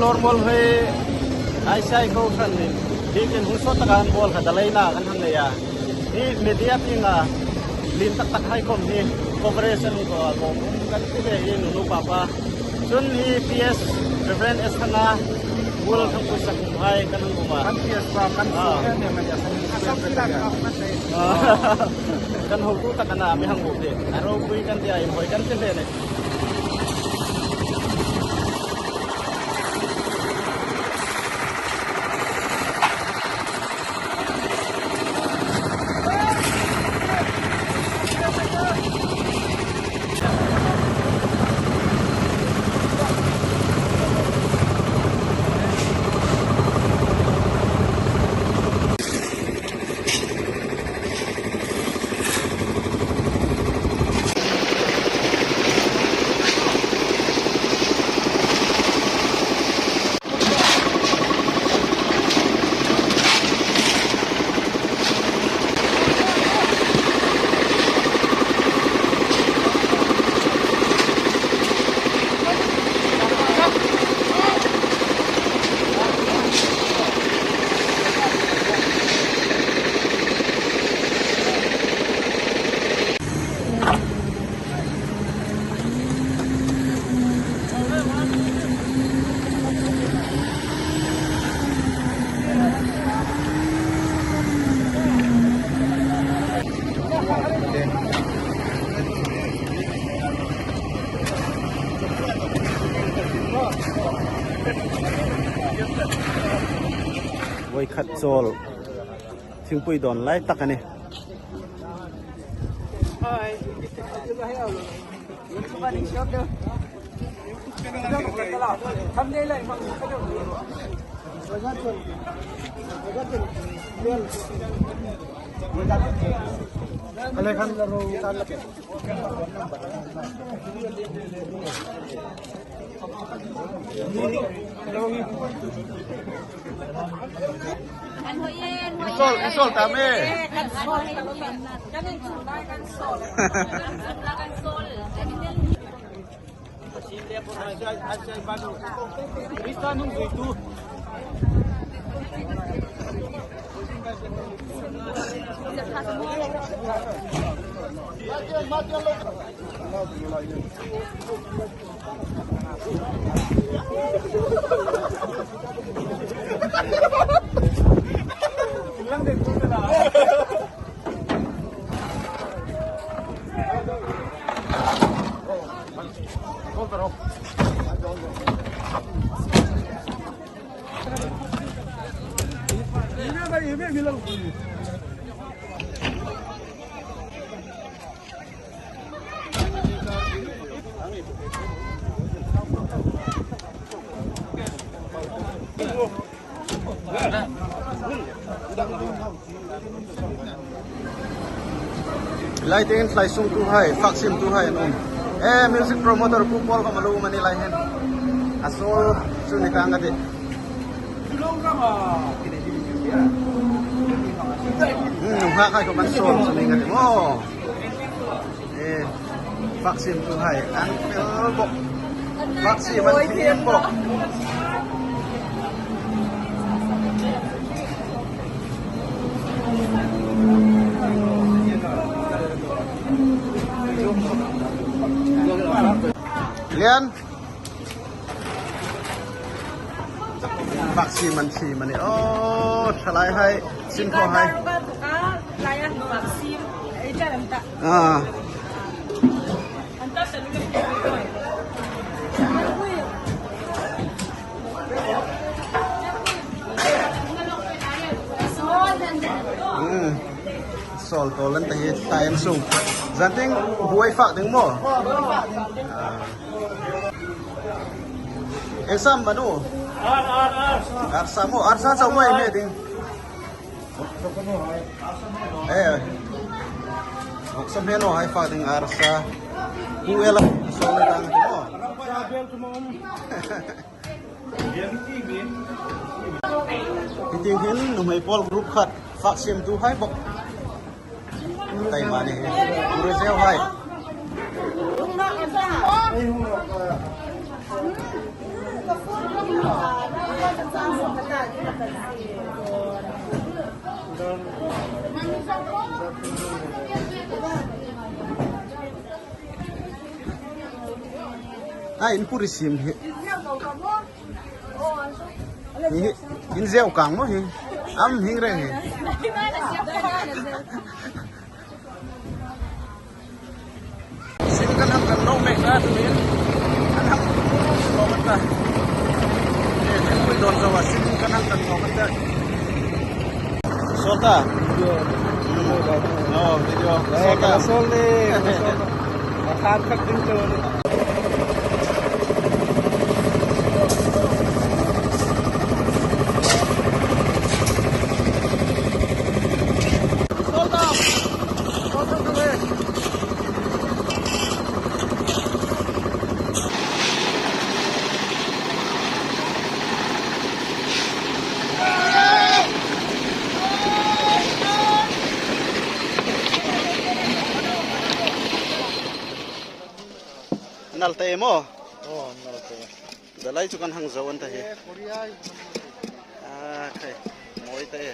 normal hai ai sai ko san ni dikin husot takan bol kadalay na kan hang ya ni media tinga lin tak tak hai kom ni cooperation ko kan tile in nu papa sun ni PS reverend esana bul thang ko sak hai kan hang ma kan PS pa kan ne ma ya asam sila kan ho tu takana mi hang bo de aro kui kan dia in hoi kan tile ne Voi khat chol thingpui don lai takani hai Sol tame. Lighting fly sung tu hai, faksim tu hai nom. Music promoter kupol ko malu manilai hen. Asol sunita ngati. Ha kai ko man sol suni ngati mo. Faksim tu hai, an pel bok. Faksim man piem bok. Lian vaksi mansi mani oh salai hai sin ko hai layan vaksi ija anta anta selu sol tolan tahi tayan sung zanting buai fak ding mo exam manu arsa mo arsa sa mo ini ding exam heno hai fak ding arsa buela sol tang mo Itinghin numay pol group khat faksim tu hai bok tay mani pure seo hai in puri sim hi in zeu kang mo hi am hing re hi sim kan ham kan no me ka tu hin an ham ko man ta ni pui don sa wa sim kan ham kan ko man ta solta no video solta sol ni makan khak din to nalte mo nalte dalai chu kan hang zawan ta he kai moi ta he